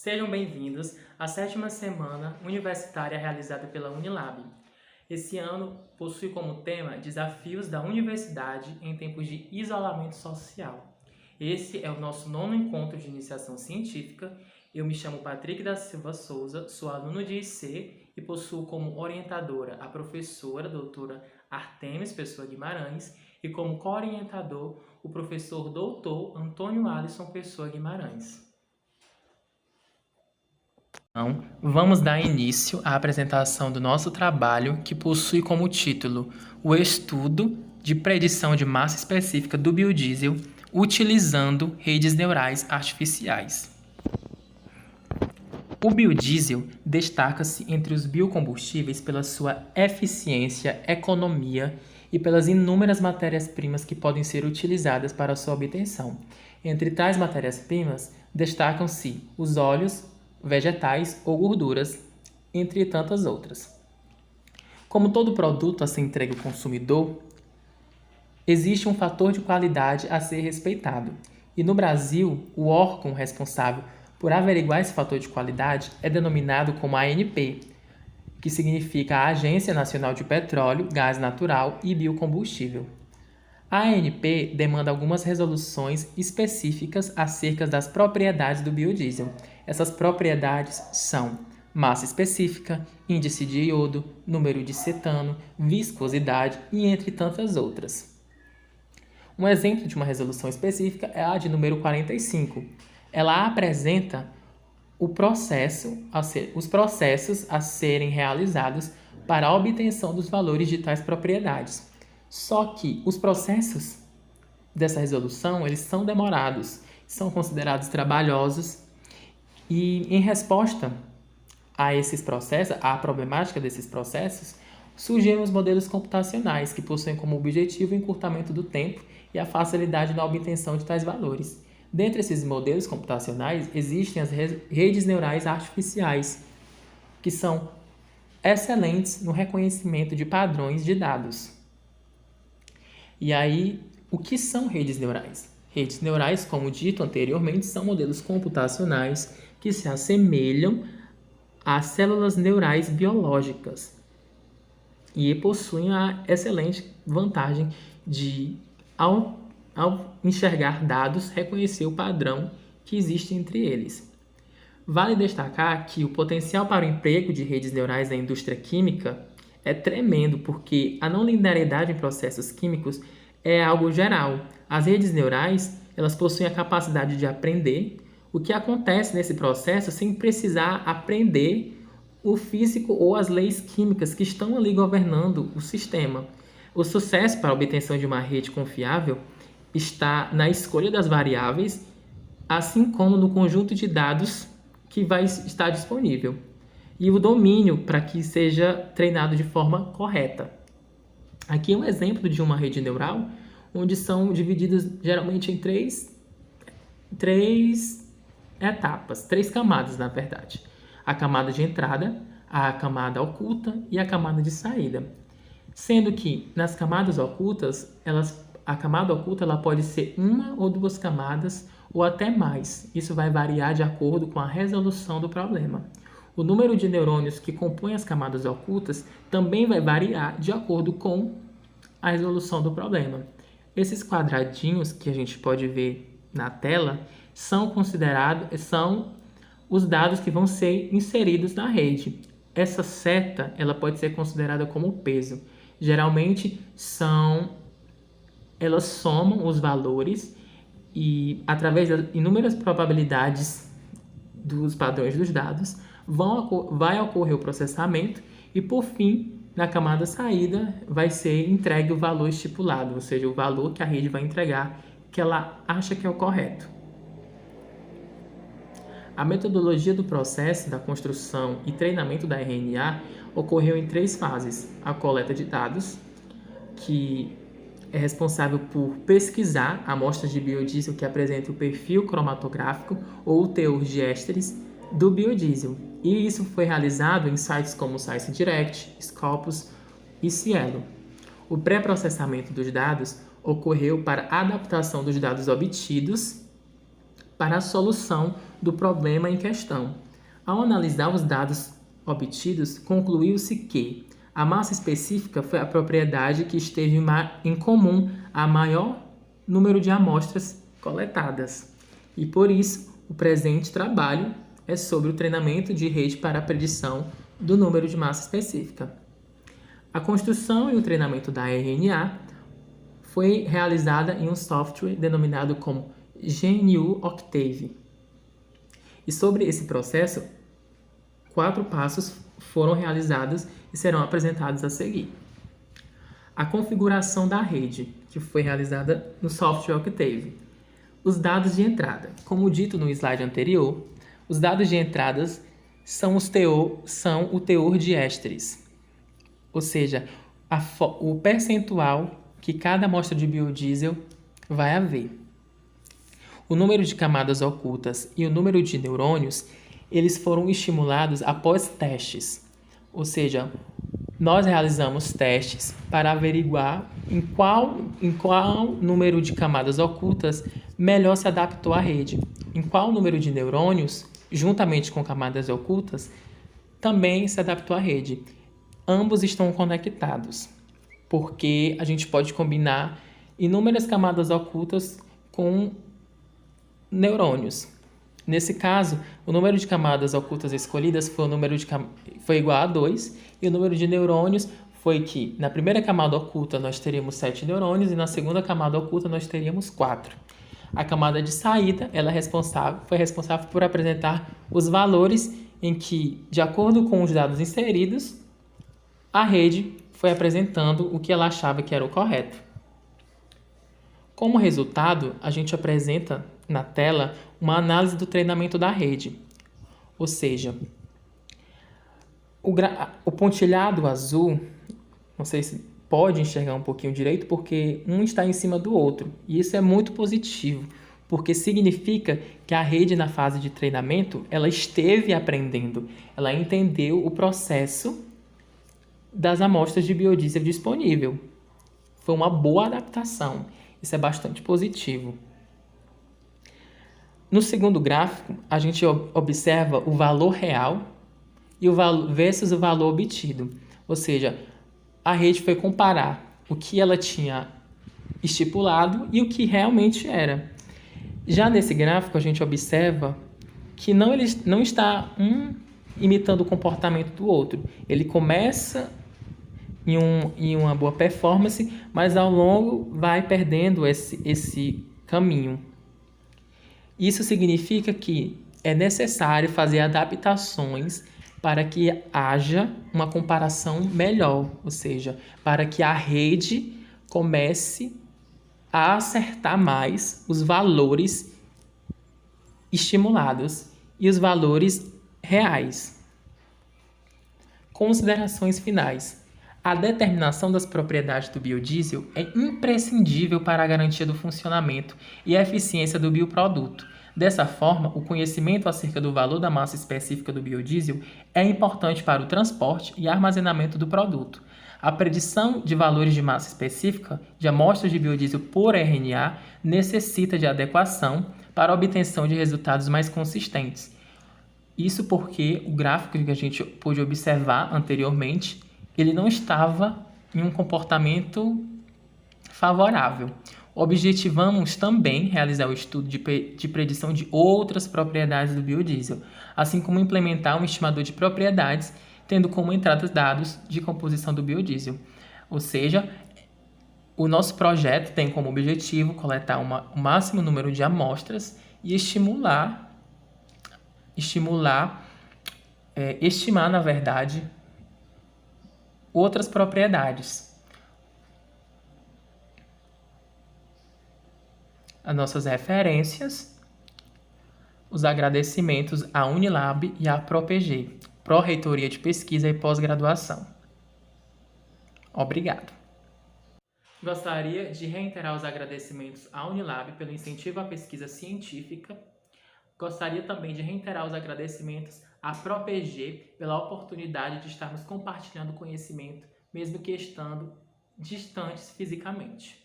Sejam bem-vindos à 7ª semana universitária realizada pela Unilab. Esse ano possui como tema Desafios da Universidade em tempos de isolamento social. Esse é o nosso 9º encontro de iniciação científica. Eu me chamo Patrick da Silva Souza, sou aluno de IC e possuo como orientadora a professora doutora Artemis Pessoa Guimarães e como co-orientador o professor doutor Antônio Alisson Pessoa Guimarães. Então, vamos dar início à apresentação do nosso trabalho, que possui como título o estudo de predição de massa específica do biodiesel utilizando redes neurais artificiais. O biodiesel destaca-se entre os biocombustíveis pela sua eficiência, economia e pelas inúmeras matérias-primas que podem ser utilizadas para sua obtenção. Entre tais matérias-primas, destacam-se os óleos, vegetais ou gorduras, entre tantas outras. Como todo produto a ser entregue ao consumidor, existe um fator de qualidade a ser respeitado. E no Brasil, o órgão responsável por averiguar esse fator de qualidade é denominado como ANP, que significa a Agência Nacional de Petróleo, Gás Natural e Biocombustível. A ANP demanda algumas resoluções específicas acerca das propriedades do biodiesel. Essas propriedades são massa específica, índice de iodo, número de cetano, viscosidade e entre tantas outras. Um exemplo de uma resolução específica é a de número 45. Ela apresenta os processos a serem realizados para a obtenção dos valores de tais propriedades. Só que os processos dessa resolução, eles são demorados, são considerados trabalhosos e, em resposta a esses processos, à problemática desses processos, surgiram os modelos computacionais, que possuem como objetivo o encurtamento do tempo e a facilidade na obtenção de tais valores. Dentre esses modelos computacionais, existem as redes neurais artificiais, que são excelentes no reconhecimento de padrões de dados. E aí, o que são redes neurais? Redes neurais, como dito anteriormente, são modelos computacionais que se assemelham às células neurais biológicas e possuem a excelente vantagem de, ao enxergar dados, reconhecer o padrão que existe entre eles. Vale destacar que o potencial para o emprego de redes neurais na indústria química é tremendo, porque a não linearidade em processos químicos é algo geral. As redes neurais, elas possuem a capacidade de aprender o que acontece nesse processo sem precisar aprender o físico ou as leis químicas que estão ali governando o sistema. O sucesso para a obtenção de uma rede confiável está na escolha das variáveis, assim como no conjunto de dados que vai estar disponível, e o domínio para que seja treinado de forma correta. Aqui é um exemplo de uma rede neural, onde são divididas geralmente em três etapas, 3 camadas, na verdade. A camada de entrada, a camada oculta e a camada de saída. Sendo que nas camadas ocultas, a camada oculta ela pode ser 1 ou 2 camadas ou até mais. Isso vai variar de acordo com a resolução do problema. O número de neurônios que compõem as camadas ocultas também vai variar de acordo com a resolução do problema. Esses quadradinhos que a gente pode ver na tela são os dados que vão ser inseridos na rede. Essa seta ela pode ser considerada como peso. Geralmente elas somam os valores e, através das inúmeras probabilidades dos padrões dos dados, vai ocorrer o processamento e, por fim, na camada saída, vai ser entregue o valor estipulado, ou seja, o valor que a rede vai entregar, que ela acha que é o correto. A metodologia do processo da construção e treinamento da RNA ocorreu em 3 fases. A coleta de dados, que é responsável por pesquisar amostras de biodiesel que apresentam o perfil cromatográfico ou o teor de ésteres do biodiesel. E isso foi realizado em sites como ScienceDirect, Scopus e Cielo. O pré-processamento dos dados ocorreu para a adaptação dos dados obtidos para a solução do problema em questão. Ao analisar os dados obtidos, concluiu-se que a massa específica foi a propriedade que esteve em comum a maior número de amostras coletadas. E por isso, o presente trabalho é sobre o treinamento de rede para a predição do número de massa específica. A construção e o treinamento da RNA foi realizada em um software denominado como GNU Octave. E sobre esse processo, 4 passos foram realizados e serão apresentados a seguir. A configuração da rede, que foi realizada no software Octave. Os dados de entrada. Como dito no slide anterior, os dados de entradas são o teor de ésteres, ou seja, o percentual que cada amostra de biodiesel vai haver. O número de camadas ocultas e o número de neurônios, eles foram estimulados após testes, ou seja, nós realizamos testes para averiguar em qual número de camadas ocultas melhor se adaptou à rede, em qual número de neurônios, juntamente com camadas ocultas, também se adaptou à rede. Ambos estão conectados, porque a gente pode combinar inúmeras camadas ocultas com neurônios. Nesse caso, o número de camadas ocultas escolhidas foi igual a 2, e o número de neurônios foi que na primeira camada oculta nós teríamos 7 neurônios e na segunda camada oculta nós teríamos 4. A camada de saída foi responsável por apresentar os valores em que, de acordo com os dados inseridos, a rede foi apresentando o que ela achava que era o correto. Como resultado, a gente apresenta na tela uma análise do treinamento da rede. Ou seja, o pontilhado azul, não sei se pode enxergar um pouquinho direito, porque um está em cima do outro. E isso é muito positivo, porque significa que a rede na fase de treinamento, ela esteve aprendendo, ela entendeu o processo das amostras de biodiesel disponível. Foi uma boa adaptação. Isso é bastante positivo. No segundo gráfico, a gente observa o valor real e versus o valor obtido. Ou seja, a rede foi comparar o que ela tinha estipulado e o que realmente era. Já nesse gráfico, a gente observa que ele não está imitando o comportamento do outro. Ele começa em uma boa performance, mas ao longo vai perdendo esse caminho. Isso significa que é necessário fazer adaptações para que haja uma comparação melhor, ou seja, para que a rede comece a acertar mais os valores estimulados e os valores reais. Considerações finais. A determinação das propriedades do biodiesel é imprescindível para a garantia do funcionamento e a eficiência do bioproduto. Dessa forma, o conhecimento acerca do valor da massa específica do biodiesel é importante para o transporte e armazenamento do produto. A predição de valores de massa específica de amostras de biodiesel por RNA necessita de adequação para a obtenção de resultados mais consistentes. Isso porque o gráfico que a gente pôde observar anteriormente, ele não estava em um comportamento favorável. Objetivamos também realizar o estudo de predição de outras propriedades do biodiesel, assim como implementar um estimador de propriedades, tendo como entrada dados de composição do biodiesel. Ou seja, o nosso projeto tem como objetivo coletar o máximo número de amostras e estimar, na verdade, outras propriedades. As nossas referências, os agradecimentos à Unilab e à ProPG, Pró-Reitoria de Pesquisa e Pós-Graduação. Obrigado. Gostaria de reiterar os agradecimentos à Unilab pelo incentivo à pesquisa científica. Gostaria também de reiterar os agradecimentos à ProPG pela oportunidade de estarmos compartilhando conhecimento, mesmo que estando distantes fisicamente.